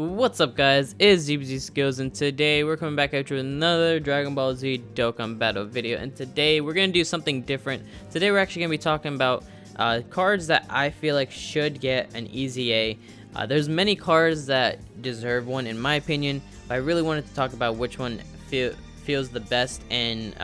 What's up, guys? It's DBZSkills, and today we're coming back after another Dragon Ball Z Dokkan Battle video. And today we're gonna do something different. Today we're actually gonna be talking about cards that I feel like should get an easy A. There's many cards that deserve one, in my opinion, but I really wanted to talk about which one feels the best, and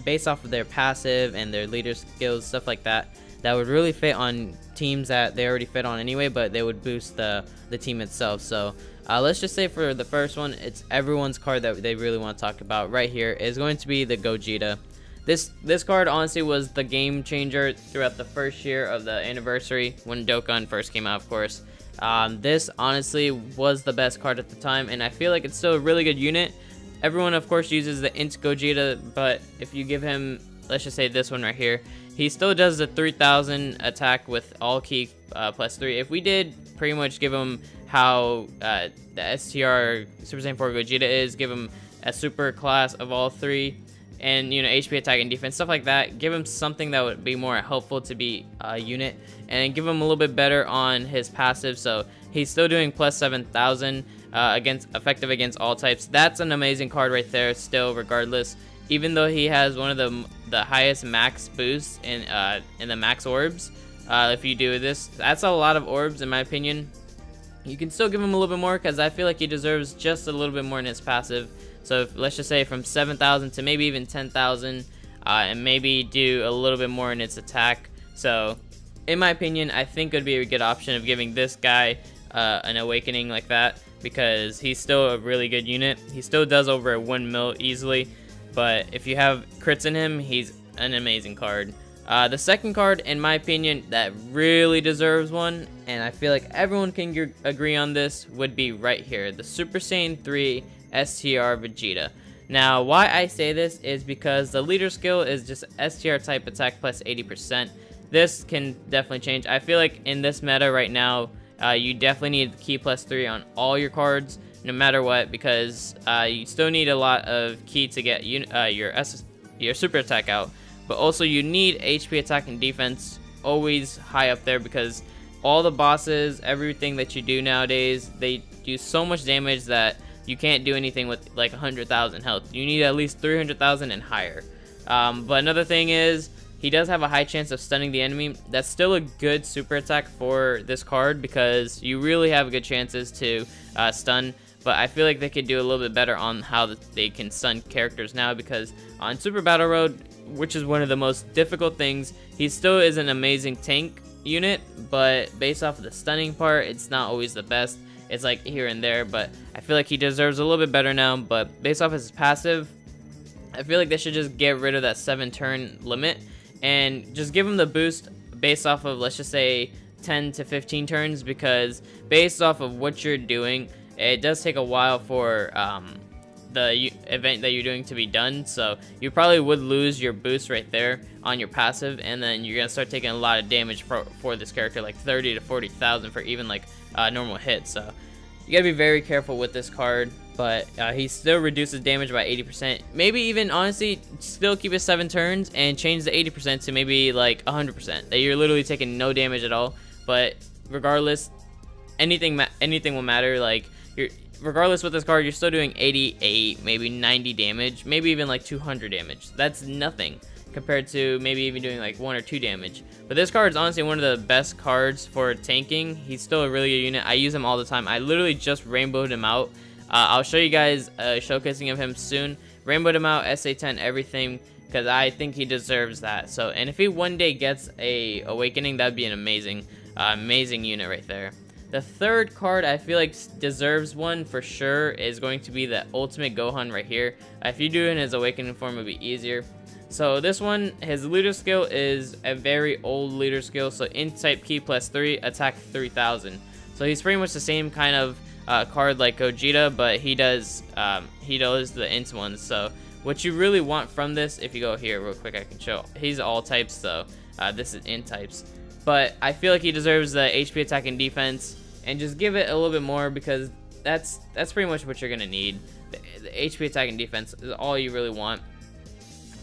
based off of their passive and their leader skills, stuff like that, that would really fit on teams that they already fit on anyway, but they would boost the team itself. So let's just say for the first one, it's everyone's card that they really want to talk about right here is going to be the Gogeta. This card honestly was the game changer throughout the first year of the anniversary when Dokkan first came out, of course. This honestly was the best card at the time, and I feel like it's still a really good unit. Everyone of course uses the Int Gogeta, but if you give him, let's just say this one right here, he still does the 3000 attack with all key +3. If we did pretty much give him how the STR Super Saiyan 4 Gogeta is, give him a super class of all three, and HP, attack, and defense, stuff like that, give him something that would be more helpful to be a unit, and give him a little bit better on his passive, so he's still doing +7000 effective against all types. That's an amazing card right there still, regardless. Even though he has one of the highest max boosts in the max orbs, if you do this, that's a lot of orbs in my opinion. You can still give him a little bit more because I feel like he deserves just a little bit more in his passive. So let's just say from 7,000 to maybe even 10,000, and maybe do a little bit more in its attack. So in my opinion, I think it would be a good option of giving this guy an awakening like that, because he's still a really good unit. He still does over a 1 mil easily. But if you have crits in him, he's an amazing card. The second card, in my opinion, that really deserves one, and I feel like everyone can agree on this, would be right here, the Super Saiyan 3 STR Vegeta. Now, why I say this is because the leader skill is just STR type attack plus 80%. This can definitely change. I feel like in this meta right now, you definitely need key +3 on all your cards, no matter what, because you still need a lot of key to get your super attack out, but also you need HP, attack, and defense always high up there, because all the bosses, everything that you do nowadays, they do so much damage that you can't do anything with like 100,000 health. You need at least 300,000 and higher. But another thing is, he does have a high chance of stunning the enemy. That's still a good super attack for this card, because you really have good chances to stun. But I feel like they could do a little bit better on how they can stun characters now, because on Super Battle Road, which is one of the most difficult things, he still is an amazing tank unit, but based off of the stunning part, it's not always the best. It's like here and there, but I feel like he deserves a little bit better now. But based off his passive, I feel like they should just get rid of that 7-turn limit and just give him the boost based off of, let's just say, 10 to 15 turns, because based off of what you're doing, it does take a while for the event that you're doing to be done, so you probably would lose your boost right there on your passive, and then you're gonna start taking a lot of damage for this character, like 30 to 40,000 for even like normal hits. So you gotta be very careful with this card. But he still reduces damage by 80%. Maybe even honestly still keep it 7 turns and change the 80% to maybe like 100%. That you're literally taking no damage at all. But regardless, anything will matter. Like regardless with this card, you're still doing 88, maybe 90 damage, maybe even like 200 damage. That's nothing compared to maybe even doing like 1 or 2 damage. But this card is honestly one of the best cards for tanking. He's still a really good unit. I use him all the time. I literally just rainbowed him out. I'll show you guys a showcasing of him soon. Rainbowed him out, SA10, everything, because I think he deserves that. So, and if he one day gets a awakening, that'd be an amazing unit right there. The third card I feel like deserves one for sure is going to be the Ultimate Gohan right here. If you do it in his awakening form, it'd be easier. So this one, his leader skill is a very old leader skill. So Int type key +3, attack 3000. So he's pretty much the same kind of card like Gogeta, but he does the Int ones. So what you really want from this, if you go here real quick, I can show. He's all types, so this is Int types. But I feel like he deserves the HP, attack, and defense, and just give it a little bit more, because that's pretty much what you're gonna need. The HP, attack, and defense is all you really want.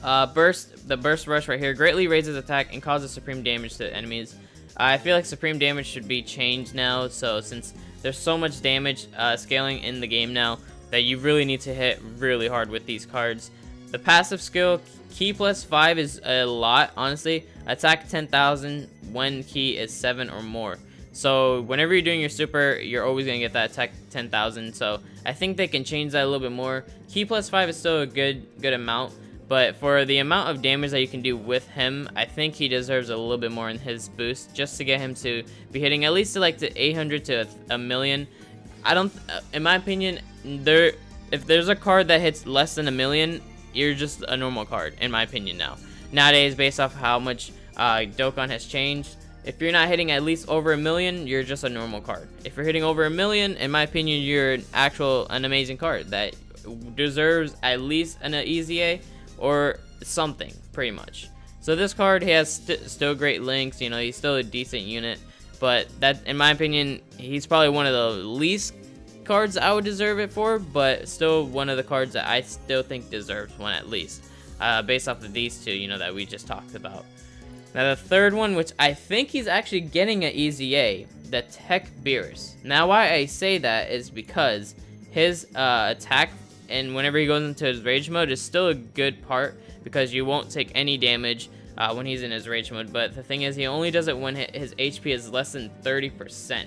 The burst rush right here greatly raises attack and causes supreme damage to enemies. I feel like supreme damage should be changed now, so since There's so much damage scaling in the game now that you really need to hit really hard with these cards. The passive skill, key plus 5 is a lot, honestly. Attack 10,000 when key is 7 or more. So whenever you're doing your super, you're always going to get that attack 10,000. So I think they can change that a little bit more. Key plus 5 is still a good amount. But for the amount of damage that you can do with him, I think he deserves a little bit more in his boost, just to get him to be hitting at least to like the 800 to a million. I don't, in my opinion, if there's a card that hits less than a million, you're just a normal card, in my opinion now. Nowadays, based off how much Dokkan has changed, if you're not hitting at least over a million, you're just a normal card. If you're hitting over a million, in my opinion, you're an amazing card that deserves at least an EZA or something, pretty much. So this card, he has still great links, you know, he's still a decent unit, but that, in my opinion, he's probably one of the least cards I would deserve it for, but still one of the cards that I still think deserves one at least, based off of these two, you know, that we just talked about. Now the third one, which I think he's actually getting an EZA, the Tech Beerus. Now why I say that is because his attack, and whenever he goes into his rage mode, is still a good part, because you won't take any damage when he's in his rage mode. But the thing is, he only does it when his HP is less than 30%.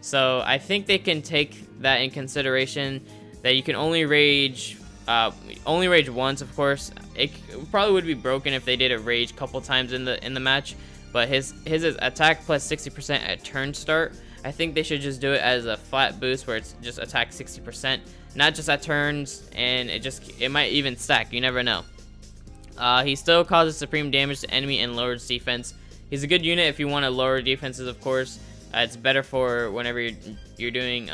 So I think they can take that in consideration, that you can only rage once, of course. It probably would be broken if they did a rage a couple times in the match, but his attack plus 60% at turn start. I think they should just do it as a flat boost where it's just attack 60%, not just at turns, and it might even stack, you never know. He still causes supreme damage to enemy and lowers defense. He's a good unit if you want to lower defenses, of course. It's better for whenever you're doing,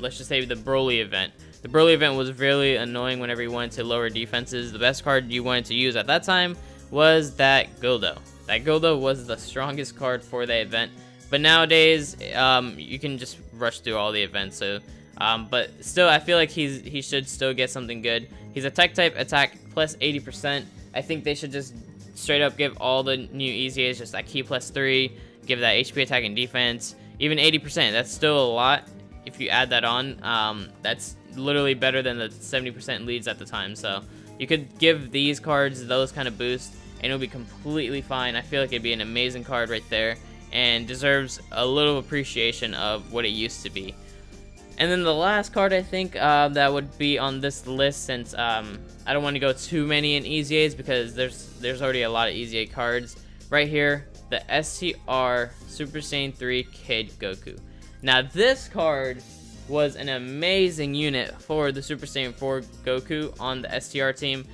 let's just say, the Broly event. The Broly event was really annoying whenever you wanted to lower defenses. The best card you wanted to use at that time was that Gildo. That Gildo was the strongest card for the event. But nowadays, you can just rush through all the events. So, but still, I feel like he should still get something good. He's a tech type, attack plus 80%. I think they should just straight up give all the new EZAs just that key plus 3, give that HP, attack, and defense. Even 80%, that's still a lot. If you add that on, that's literally better than the 70% leads at the time. So you could give these cards those kind of boosts, and it'll be completely fine. I feel like it'd be an amazing card right there, and deserves a little appreciation of what it used to be. And then the last card, I think, that would be on this list, since I don't want to go too many in EZAs, because there's already a lot of EZA cards. Right here, the STR Super Saiyan 3 Kid Goku. Now this card was an amazing unit for the Super Saiyan 4 Goku on the STR team,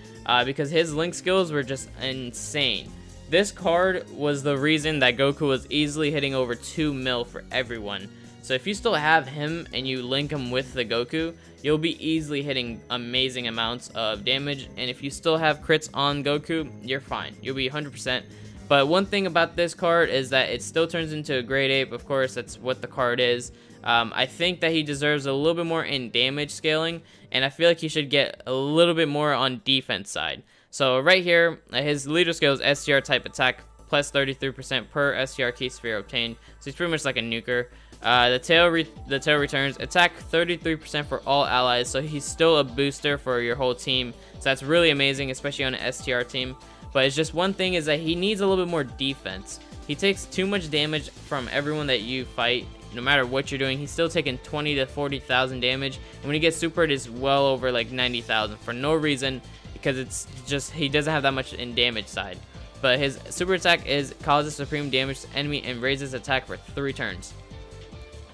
because his link skills were just insane. This card was the reason that Goku was easily hitting over 2 mil for everyone. So if you still have him and you link him with the Goku, you'll be easily hitting amazing amounts of damage. And if you still have crits on Goku, you're fine. You'll be 100%. But one thing about this card is that it still turns into a Great Ape. Of course, that's what the card is. I think that he deserves a little bit more in damage scaling, and I feel like he should get a little bit more on defense side. So right here, his leader skill is STR type attack plus 33% per STR key sphere obtained. So he's pretty much like a nuker. The tail returns attack 33% for all allies, so he's still a booster for your whole team. So that's really amazing, especially on an STR team. But it's just one thing is that he needs a little bit more defense. He takes too much damage from everyone that you fight. No matter what you're doing, he's still taking 20 to 40,000 damage. And when he gets supered, it's well over like 90,000 for no reason, because it's just he doesn't have that much in damage side. But his super attack causes supreme damage to enemy and raises attack for 3 turns.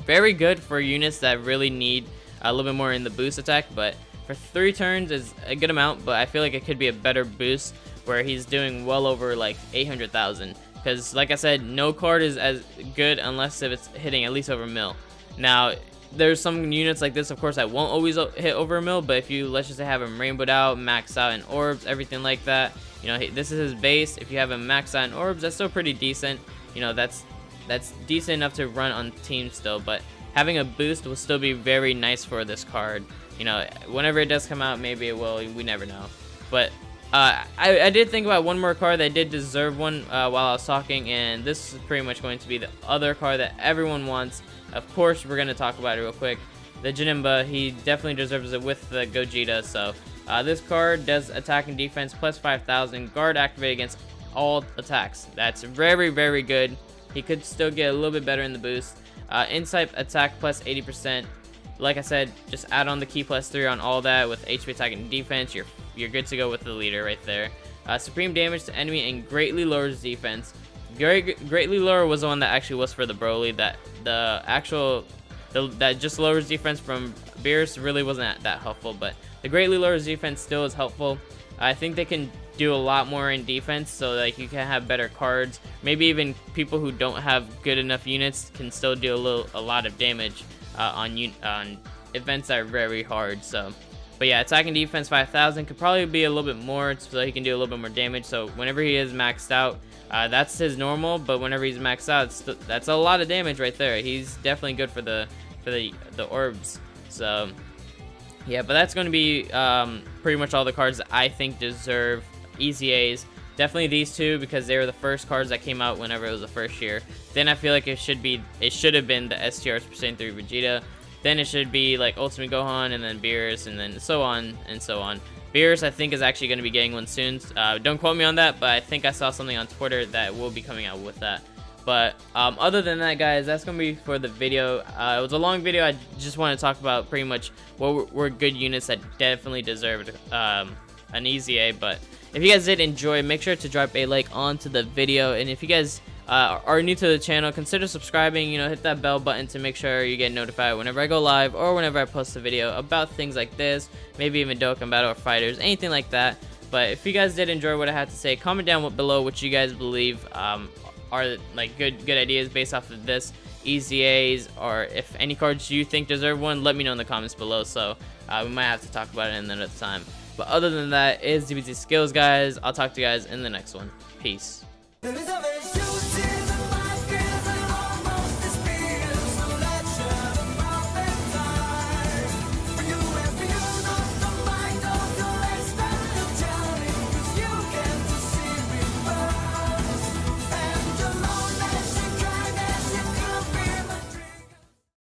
Very good for units that really need a little bit more in the boost attack, but for 3 turns is a good amount. But I feel like it could be a better boost where he's doing well over like 800,000. Because, like I said, no card is as good unless if it's hitting at least over a mil. Now, there's some units like this, of course, that won't always hit over a mil. But if you, let's just say, have him rainbowed out, maxed out in orbs, everything like that, you know, this is his base. If you have him maxed out in orbs, that's still pretty decent. You know, that's decent enough to run on teams still. But having a boost will still be very nice for this card. You know, whenever it does come out, maybe it will. We never know. But I did think about one more card that did deserve one while I was talking, and this is pretty much going to be the other card that everyone wants, of course, we're going to talk about it real quick. The Janemba, he definitely deserves it with the Gogeta. So this card does attack and defense plus 5,000, guard activate against all attacks. That's very, very good. He could still get a little bit better in the boost. Insight attack plus 80%. Like I said, just add on the key plus 3 on all that with HP attack and defense. You're good to go with the leader right there. Supreme damage to enemy and greatly lowers defense. Greatly lower was the one that actually was for the Broly. That that just lowers defense from Beerus really wasn't that helpful, but the greatly lowers defense still is helpful. I think they can do a lot more in defense, so like you can have better cards. Maybe even people who don't have good enough units can still do a lot of damage on events that are very hard. So, but yeah, attack and defense 5,000 could probably be a little bit more, so he can do a little bit more damage. So whenever he is maxed out, that's his normal, but whenever he's maxed out, that's a lot of damage right there. He's definitely good for the orbs. So yeah, but that's going to be pretty much all the cards that I think deserve easy A's. Definitely these two, because they were the first cards that came out whenever it was the first year. Then I feel like it should have been the STR Super Saiyan 3 Vegeta. Then it should be like Ultimate Gohan, and then Beerus, and then so on and so on. Beerus, I think, is actually going to be getting one soon. Don't quote me on that, but I think I saw something on Twitter that will be coming out with that. But other than that, guys, that's going to be for the video. It was a long video. I just want to talk about pretty much what were good units that definitely deserved an easy A. But if you guys did enjoy, make sure to drop a like onto the video. And if you guys are new to the channel, consider subscribing. You know, hit that bell button to make sure you get notified whenever I go live or whenever I post a video about things like this, maybe even Dokkan Battle or Fighters, anything like that. But if you guys did enjoy what I had to say, comment down below what you guys believe are like good ideas based off of this, easy A's, or if any cards you think deserve one, let me know in the comments below. So we might have to talk about it another time. But other than that, it's DBZSkills, guys. I'll talk to you guys in the next one. Peace.